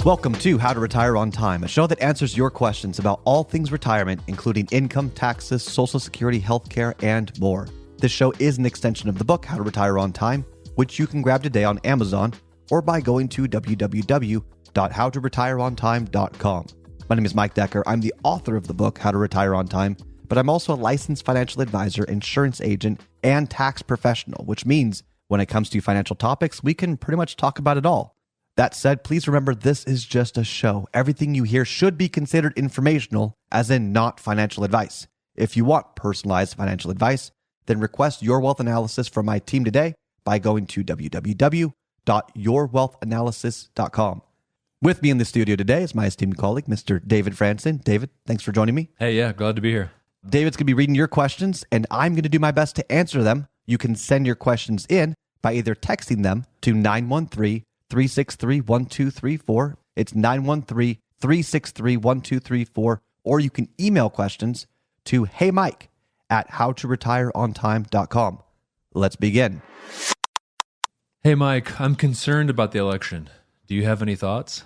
Welcome to How to Retire on Time, a show that answers your questions about all things retirement, including income, taxes, Social Security, healthcare, and more. This show is an extension of the book, How to Retire on Time, which you can grab today on Amazon or by going to www.howtoretireontime.com. My name is Mike Decker. I'm the author of the book, How to Retire on Time, but I'm also a licensed financial advisor, insurance agent, and tax professional, which means when it comes to financial topics, we can pretty much talk about it all. That said, please remember this is just a show. Everything you hear should be considered informational, as in not financial advice. If you want personalized financial advice, then request your wealth analysis from my team today by going to www.yourwealthanalysis.com. With me in the studio today is my esteemed colleague, Mr. David Franson. David, thanks for joining me. Hey, yeah, glad to be here. David's going to be reading your questions, and I'm going to do my best to answer them. You can send your questions in by either texting them to 913-363-1234. It's 913-363-1234. Or you can email questions to heymike@howtoretireontime.com. Let's begin. Hey, Mike, I'm concerned about the election. Do you have any thoughts?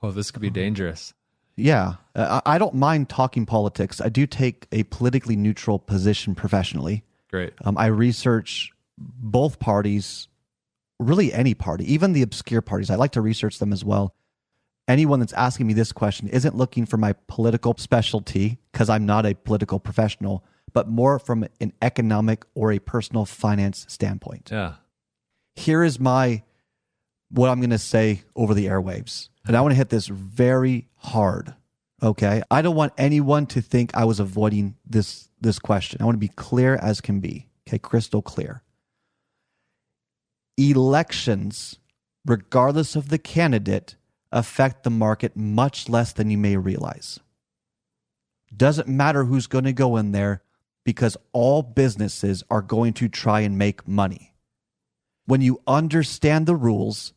Oh, this could be dangerous. Yeah, I don't mind talking politics. I do take a politically neutral position professionally. Great. I research both parties, really any party, even the obscure parties. I like to research them as well. Anyone that's asking me this question isn't looking for my political specialty, because I'm not a political professional, but more from an economic or a personal finance standpoint. Yeah. Here is what I'm going to say over the airwaves. And I want to hit this very hard, okay? I don't want anyone to think I was avoiding this question. I want to be clear as can be, okay? Crystal clear. Elections, regardless of the candidate, affect the market much less than you may realize. Doesn't matter who's going to go in there, because all businesses are going to try and make money. When you understand the rules,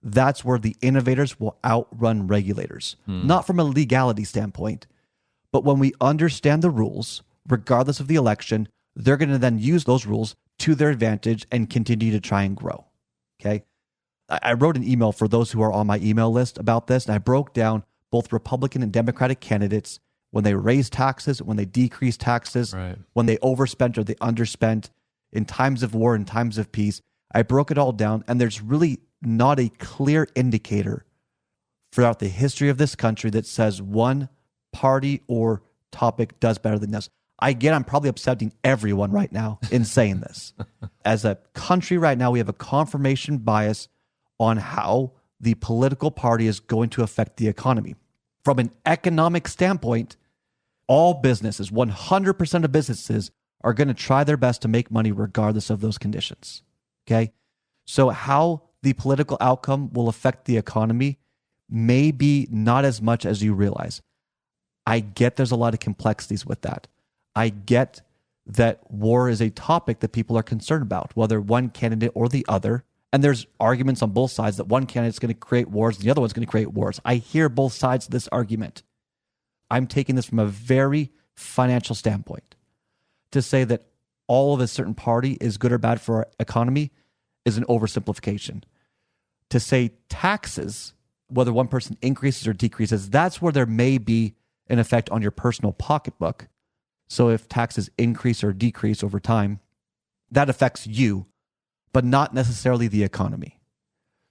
that's where the innovators will outrun regulators. Not from a legality standpoint, but when we understand the rules, regardless of the election, they're going to then use those rules to their advantage and continue to try and grow. Okay. I wrote an email for those who are on my email list about this, and I broke down both Republican and Democratic candidates when they raised taxes, when they decreased taxes, Right. when they overspent or they underspent, in times of war, in times of peace. I broke it all down, and there's really not a clear indicator throughout the history of this country that says one party or topic does better than this. I get I'm probably upsetting everyone right now in saying this. As a country right now, we have a confirmation bias on how the political party is going to affect the economy. From an economic standpoint, all businesses, 100% of businesses, are going to try their best to make money regardless of those conditions. Okay? So how the political outcome will affect the economy may be not as much as you realize. I get there's a lot of complexities with that. I get that war is a topic that people are concerned about, whether one candidate or the other. And there's arguments on both sides that one candidate's going to create wars and the other one's going to create wars. I hear both sides of this argument. I'm taking this from a very financial standpoint. To say that all of a certain party is good or bad for our economy is an oversimplification. To say taxes, whether one person increases or decreases, that's where there may be an effect on your personal pocketbook. So if taxes increase or decrease over time, that affects you, but not necessarily the economy.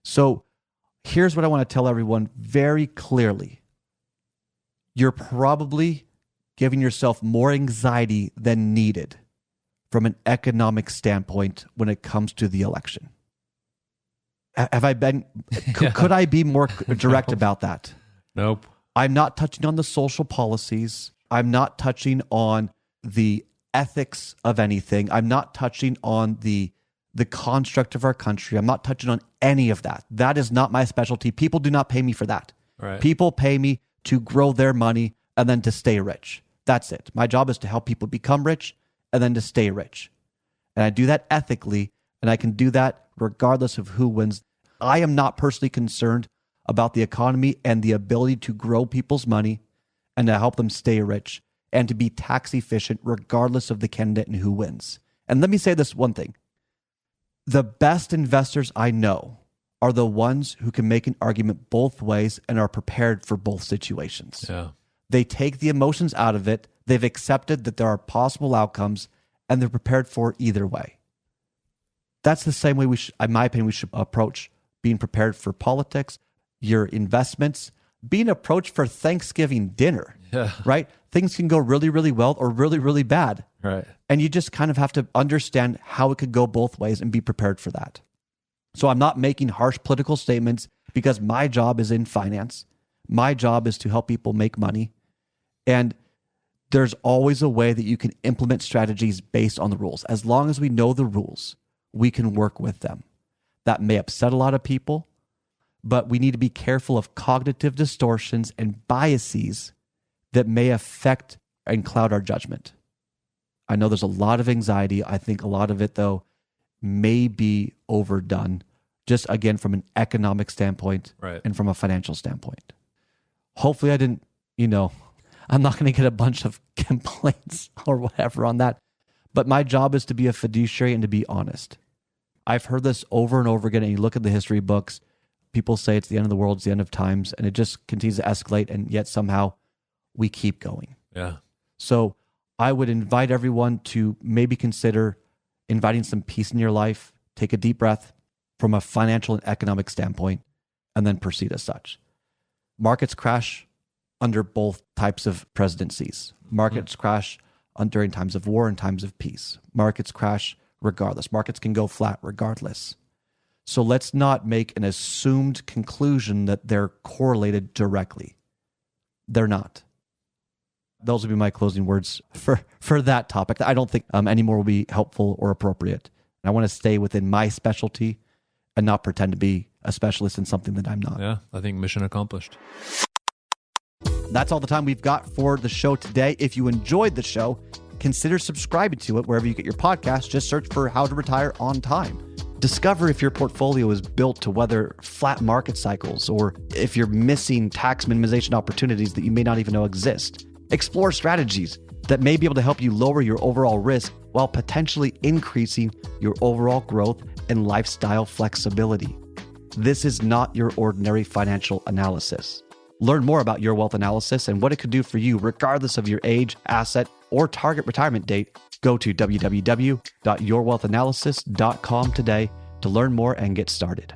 So here's what I want to tell everyone very clearly. You're probably giving yourself more anxiety than needed from an economic standpoint when it comes to the election. Have I been, could I be more direct about that? Nope. I'm not touching on the social policies. I'm not touching on the ethics of anything. I'm not touching on the construct of our country. I'm not touching on any of that. That is not my specialty. People do not pay me for that. Right. People pay me to grow their money and then to stay rich. That's it. My job is to help people become rich and then to stay rich. And I do that ethically, and I can do that regardless of who wins. I am not personally concerned about the economy and the ability to grow people's money and to help them stay rich and to be tax efficient regardless of the candidate and who wins. And let me say this one thing. The best investors I know are the ones who can make an argument both ways and are prepared for both situations. Yeah. They take the emotions out of it. They've accepted that there are possible outcomes, and they're prepared for either way. That's the same way in my opinion, we should approach being prepared for politics, your investments, being approached for Thanksgiving dinner, right? Things can go really, really well or really, really bad. Right. And you just kind of have to understand how it could go both ways and be prepared for that. So I'm not making harsh political statements because my job is in finance. My job is to help people make money. And there's always a way that you can implement strategies based on the rules. As long as we know the rules, we can work with them. That may upset a lot of people, but we need to be careful of cognitive distortions and biases that may affect and cloud our judgment. I know there's a lot of anxiety. I think a lot of it, though, may be overdone, just again, from an economic standpoint and from a financial standpoint. Hopefully I didn't, I'm not going to get a bunch of complaints or whatever on that. But my job is to be a fiduciary and to be honest. I've heard this over and over again, and you look at the history books, people say it's the end of the world, it's the end of times, and it just continues to escalate, and yet somehow we keep going. Yeah. So I would invite everyone to maybe consider inviting some peace in your life, take a deep breath from a financial and economic standpoint, and then proceed as such. Markets crash under both types of presidencies. Markets crash during times of war and times of peace. Markets crash regardless. Markets can go flat regardless. So let's not make an assumed conclusion that they're correlated directly. They're not. Those would be my closing words for that topic. I don't think any more will be helpful or appropriate. And I want to stay within my specialty and not pretend to be a specialist in something that I'm not. Yeah, I think mission accomplished. That's all the time we've got for the show today. If you enjoyed the show, consider subscribing to it wherever you get your podcasts. Just search for How to Retire on Time. Discover if your portfolio is built to weather flat market cycles or if you're missing tax minimization opportunities that you may not even know exist. Explore strategies that may be able to help you lower your overall risk while potentially increasing your overall growth and lifestyle flexibility. This is not your ordinary financial analysis. Learn more about Your Wealth Analysis and what it could do for you regardless of your age, asset, or target retirement date. Go to www.yourwealthanalysis.com today to learn more and get started.